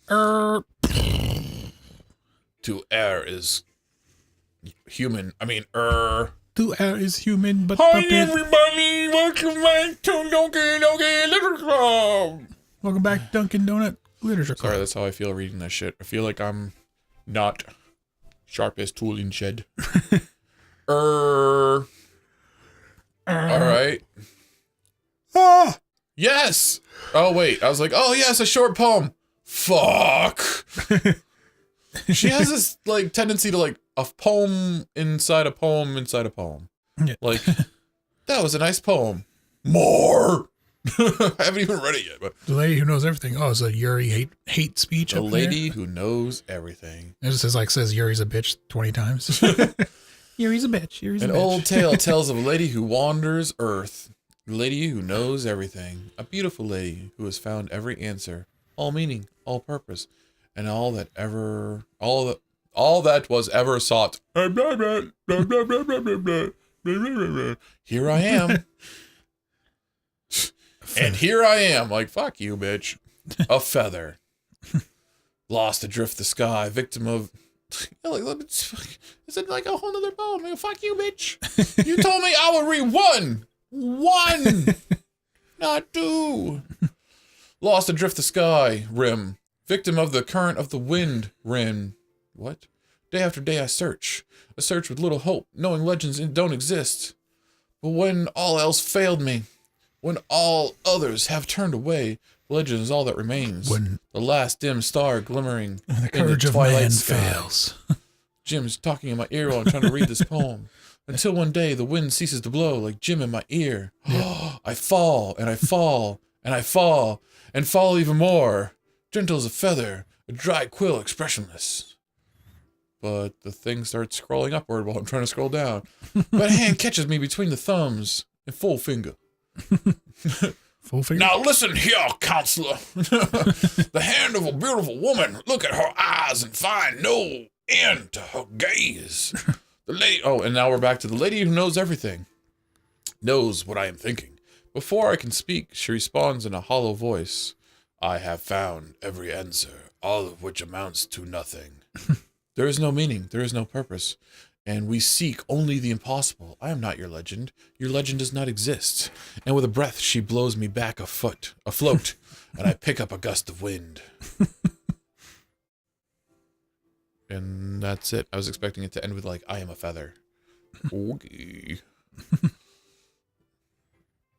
To err is human. I mean, To err is human, but Hi puppet. everybody, welcome back to Doki Doki Literature Club. Welcome back, Dunkin' Donut Literature Club. Sorry, that's how I feel reading this shit. I feel like I'm not sharpest tool in shed. All right. Ah! Yes. Oh wait, I was like, oh yes, a short poem. Fuck. She has this like tendency to like a poem inside a poem inside a poem. Yeah. Like that was a nice poem. More. I haven't even read it yet, but The lady who knows everything. Oh, it's a Yuri hate speech. the up lady there. who knows everything. It just says Yuri's a bitch 20 times. Yuri's a bitch. Yuri's a An bitch. old tale tells of a lady who wanders Earth. A lady who knows everything. A beautiful lady who has found every answer, all meaning, all purpose, and all that was ever sought. Here I am. And here I am, like, fuck you, bitch. A feather. Lost adrift the sky, victim of... Is it like a whole nother poem? Like, fuck you, bitch. You told me I would read one. One. Not two. Lost adrift the sky, rim. Victim of the current of the wind, rim. What? Day after day I search. I search with little hope, knowing legends don't exist. But when all else failed me, when all others have turned away, legend is all that remains. When the last dim star glimmering the in courage the of twilight man sky. fails. Jim's talking in my ear while I'm trying to read this poem. Until one day the wind ceases to blow like Jim in my ear. I fall, and I fall, and I fall, and fall even more. Gentle as a feather, a dry quill expressionless. But the thing starts scrolling upward while I'm trying to scroll down. But a hand catches me between the thumbs and full finger. Full finger. Now listen here, counselor. The hand of a beautiful woman. Look at her eyes and find no end to her gaze. The lady. Oh, and now we're back to the lady who knows everything. Knows what I am thinking. Before I can speak, she responds in a hollow voice. I have found every answer, all of which amounts to nothing. There is no meaning. There is no purpose. And we seek only the impossible. I am not your legend. Your legend does not exist. And with a breath, she blows me back afloat, and I pick up a gust of wind. And that's it. I was expecting it to end with, like, I am a feather. Okay.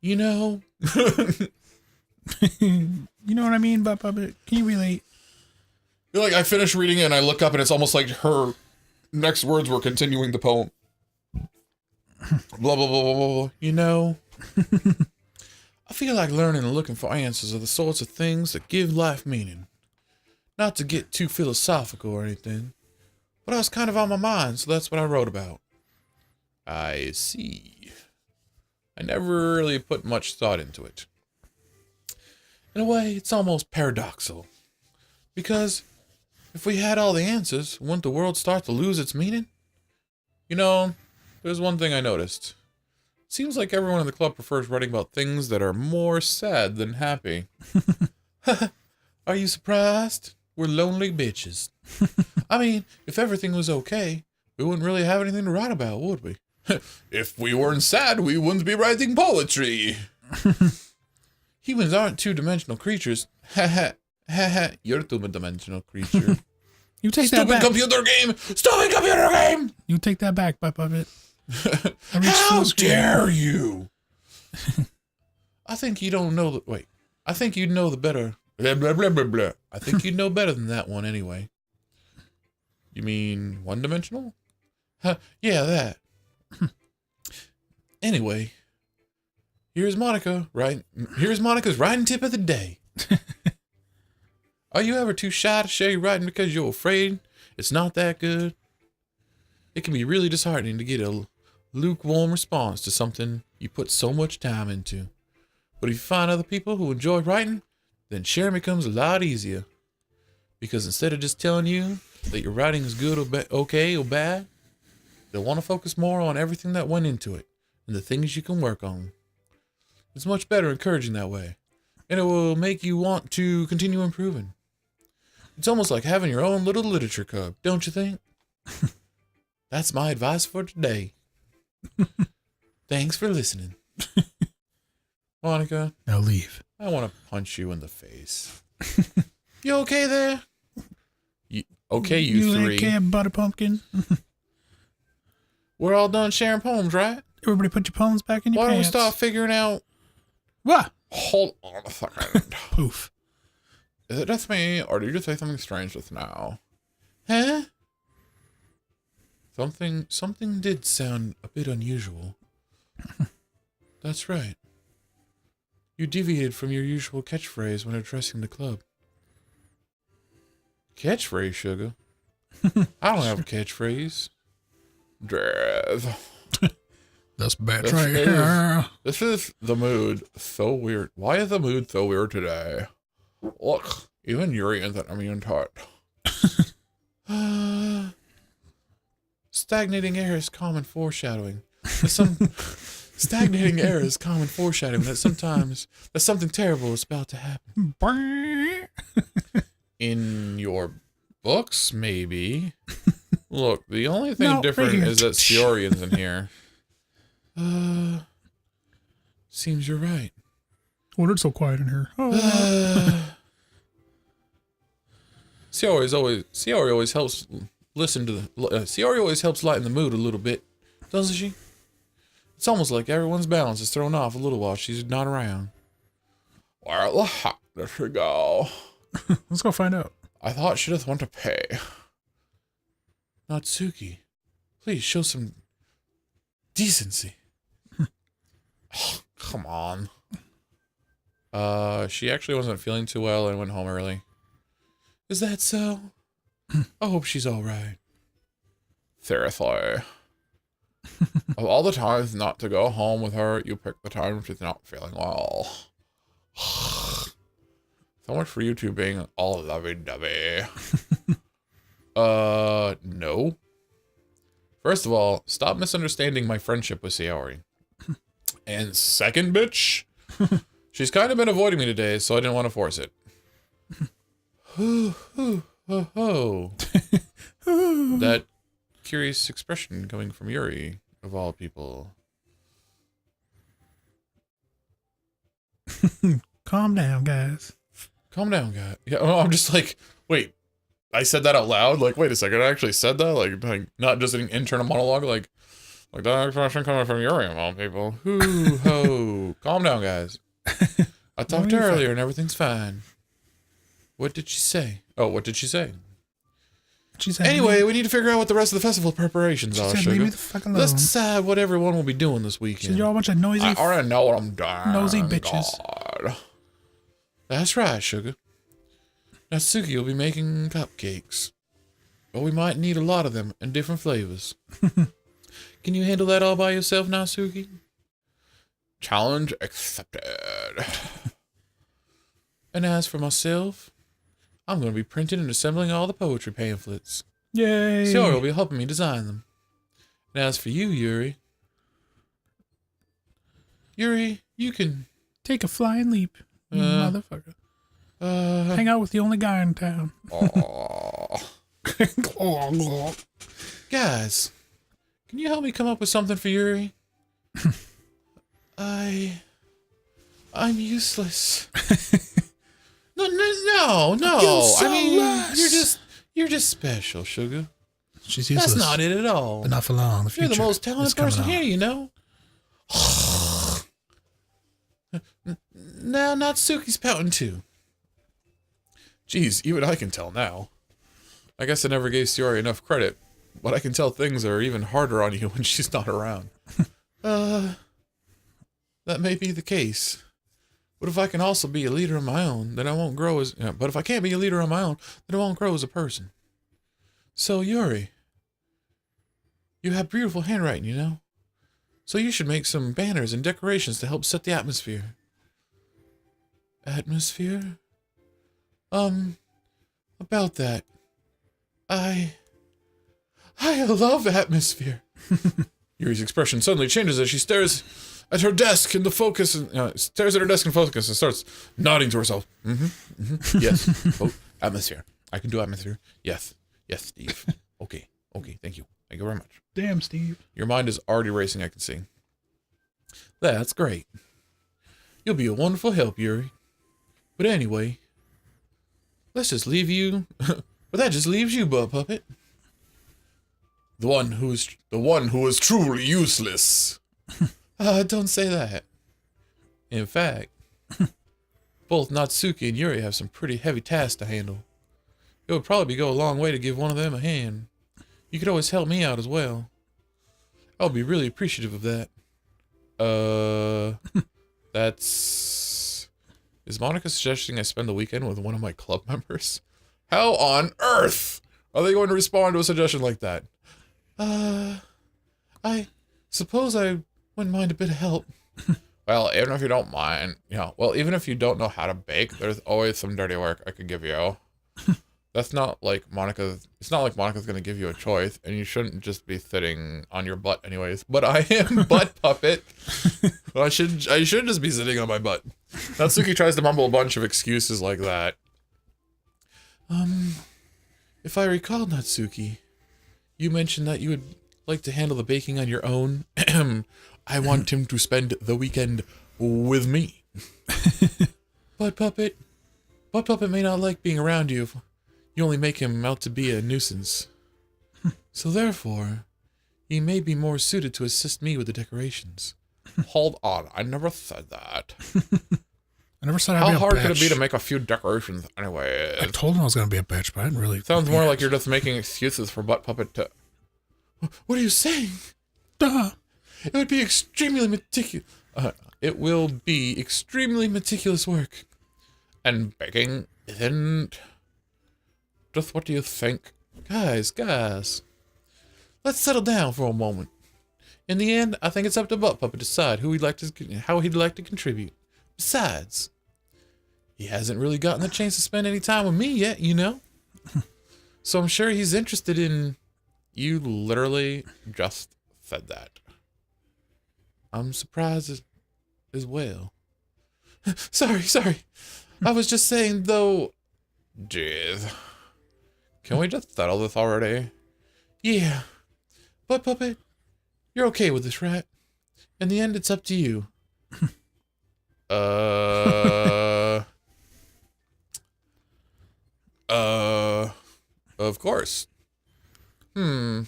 You know? You know what I mean, Buttpuppet? Can you relate? You're like, I finish reading it, and I look up, and it's almost like her next words were continuing the poem. Blah, blah, blah, blah, blah. You know? I feel like learning and looking for answers are the sorts of things that give life meaning. Not to get too philosophical or anything, but I was kind of on my mind, so that's what I wrote about. I see. I never really put much thought into it. In a way, it's almost paradoxical. Because if we had all the answers, wouldn't the world start to lose its meaning? You know, there's one thing I noticed. It seems like everyone in the club prefers writing about things that are more sad than happy. Are you surprised? We're lonely bitches. I mean, if everything was okay, we wouldn't really have anything to write about, would we? If we weren't sad, we wouldn't be writing poetry. Humans aren't two-dimensional creatures. Ha ha. Ha ha. You're a two-dimensional creature. You take that back. Stupid computer game! Stupid computer game! You take that back, Buttpuppet. How dare you? I think you don't know the... Wait. I think you'd know the better... Blah, blah, blah, blah, blah. I think you'd know better than that one anyway. You mean one-dimensional? Huh, yeah, that. Anyway. Here's Monica, right? Here's Monica's writing tip of the day. Are you ever too shy to share your writing because you're afraid it's not that good? It can be really disheartening to get a lukewarm response to something you put so much time into. But if you find other people who enjoy writing, then sharing becomes a lot easier. Because instead of just telling you that your writing is good or okay or bad, they'll want to focus more on everything that went into it and the things you can work on. It's much better encouraging that way, and it will make you want to continue improving. It's almost like having your own little literature club, don't you think? That's my advice for today. Thanks for listening. Monica. Now leave. I want to punch you in the face. You okay there? Okay, you three. You okay, butter pumpkin? We're all done sharing poems, right? Everybody put your poems back in your Why don't we pants. start figuring out... What? Hold on a second. Poof. Is it just me, or did you just say something strange just now? Huh? Something did sound a bit unusual. That's right. You deviated from your usual catchphrase when addressing the club. Catchphrase, sugar? I don't have a catchphrase. That's bad right here. This is the mood so weird. Why is the mood so weird today? Look, even Yuri isn't immune to it. Stagnating air is common foreshadowing. Stagnating air is common foreshadowing that sometimes something terrible is about to happen. In your books, maybe. Look, the only thing different is that Siorian's in here. Seems you're right. What it's so quiet in here? Siori always helps listen to the. Siori always helps lighten the mood a little bit, doesn't she? It's almost like everyone's balance is thrown off a little while she's not around. Where the heck does she go? Let's go find out. I thought she just wanted to pay. Natsuki, please show some decency. Oh, come on. She actually wasn't feeling too well and went home early. Is that so? I hope she's alright. Seriously. Of all the times not to go home with her, you pick the time she's not feeling well. So much for you two being all lovey-dovey. No. First of all, stop misunderstanding my friendship with Sayori. And second, bitch, she's kind of been avoiding me today, so I didn't want to force it. That curious expression coming from Yuri, of all people. Calm down, guys. Calm down, guy. Yeah, I'm just like, wait, I said that out loud? Like, wait a second, I actually said that? Like not just an internal monologue? Like that expression coming from Yuri, of all people. Hoo-ho. Calm down, guys. I talked to her earlier and everything's fine. What did she say? Oh, what did she say? She said, anyway, we need to figure out what the rest of the festival preparations are, said, sugar. leave me the fuck alone. Let's decide what everyone will be doing this She weekend. said, you're all a bunch of noisy, I already know what I'm doing. nosy bitches. God. That's right, sugar. Natsuki will be making cupcakes. But we might need a lot of them in different flavors. Can you handle that all by yourself, Natsuki? Challenge accepted. And as for myself, I'm going to be printing and assembling all the poetry pamphlets. Yay! Sayori will be helping me design them. And as for you, Yuri, you can take a flying leap, you motherfucker. Hang out with the only guy in town. Guys, can you help me come up with something for Yuri? I'm useless. No. I mean, you're just special, sugar. She's useless. That's not it at all. But not for long. You're the most talented person here, you know. Now Natsuki's pouting too. Jeez, even I can tell now. I guess I never gave Sayori enough credit, but I can tell things are even harder on you when she's not around. That may be the case. But if I can also be a leader on my own, then I won't grow as... but if I can't be a leader on my own, then I won't grow as a person. So, Yuri, you have beautiful handwriting, you know? So you should make some banners and decorations to help set the atmosphere. Atmosphere? About that. I love atmosphere. Yuri's expression suddenly changes as she stares at her desk and stares at her desk and focus and starts nodding to herself. Yes. Oh, atmosphere. I can do Animator. Yes. Yes, Steve. Okay. Okay, thank you. Thank you very much. Damn, Steve. Your mind is already racing, I can see. That's great. You'll be a wonderful help, Yuri. But anyway, let's just leave you. But that just leaves you, Buttpuppet. The one who is truly useless. Don't say that. In fact, both Natsuki and Yuri have some pretty heavy tasks to handle. It would probably go a long way to give one of them a hand. You could always help me out as well. I'll be really appreciative of that. That's... Is Monica suggesting I spend the weekend with one of my club members? How on earth are they going to respond to a suggestion like that? I suppose I wouldn't mind a bit of help. Well, even if you don't mind, even if you don't know how to bake, there's always some dirty work I could give you. That's not like it's not like Monica's gonna give you a choice, and you shouldn't just be sitting on your butt anyways. But I am Buttpuppet. Well, I should just be sitting on my butt. Natsuki tries to mumble a bunch of excuses like that. If I recall, Natsuki, you mentioned that you would like to handle the baking on your own. I want him to spend the weekend with me. Buttpuppet may not like being around you. You only make him out to be a nuisance. So therefore, he may be more suited to assist me with the decorations. Hold on, I never said that. I never said I'd How be a hard bitch. could it be to make a few decorations anyway? I told him I was going to be a bitch, but I didn't really... Sounds more like you're just making excuses for Buttpuppet to... What are you saying? Duh. It would be extremely meticulous... it will be extremely meticulous work. And baking isn't... Just what do you think? Guys. Let's settle down for a moment. In the end, I think it's up to Buttpuppet to decide how he'd like to contribute. Besides, he hasn't really gotten the chance to spend any time with me yet, you know? So I'm sure he's interested in... You literally just said that. I'm surprised as well. Sorry. I was just saying, though... Jeez. Can we just settle this already? Yeah. Buttpuppet, you're okay with this, right? In the end, it's up to you. Of course. Very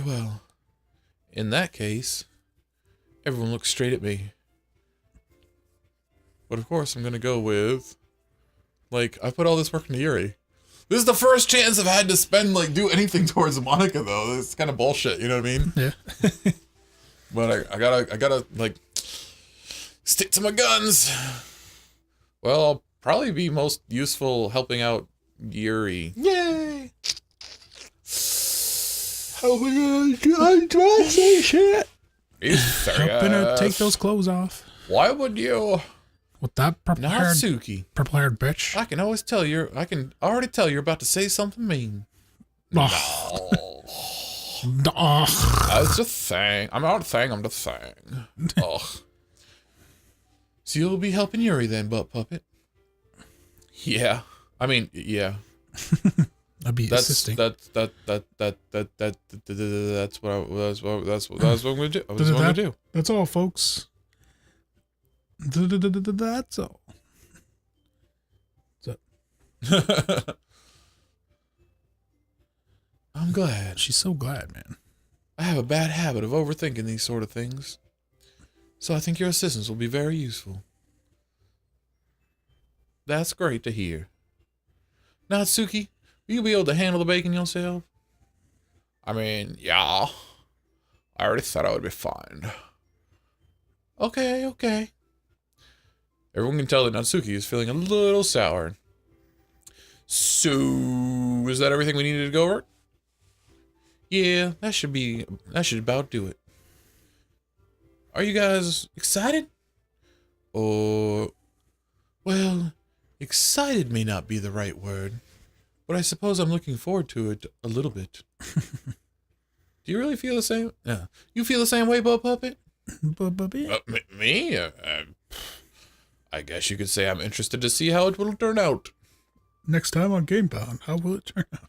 well. In that case, everyone looks straight at me. But of course, I'm gonna go with... Like, I put all this work into Yuri. This is the first chance I've had to do anything towards Monica, though. It's kind of bullshit, you know what I mean? Yeah. But I gotta, stick to my guns. Well, I'll probably be most useful helping out Yuri. Yay! Helping her dress shit. Are you serious? Helping her take those clothes off. Why would you? With that purple-haired bitch. I can always tell I can already tell you're about to say something mean. Oh. No. I was just saying. I'm not saying, I'm just saying. Ugh. So you'll be helping Yuri then, Buttpuppet? Yeah. I mean, yeah. I'll be assisting. That's what I'm gonna do. That's what I'm gonna do. That's all, folks. That's all. I'm glad. She's so glad, man. I have a bad habit of overthinking these sort of things. So I think your assistance will be very useful. That's great to hear. Natsuki, will you be able to handle the baking yourself? I mean, yeah. I already thought I would be fine. Okay. Everyone can tell that Natsuki is feeling a little sour. So, is that everything we needed to go over? Yeah, that should about do it. Are you guys excited? Or, well, excited may not be the right word, but I suppose I'm looking forward to it a little bit. Do you really feel the same? Yeah. You feel the same way, Buttpuppet? Me? I guess you could say I'm interested to see how it will turn out. Next time on GameBound, how will it turn out?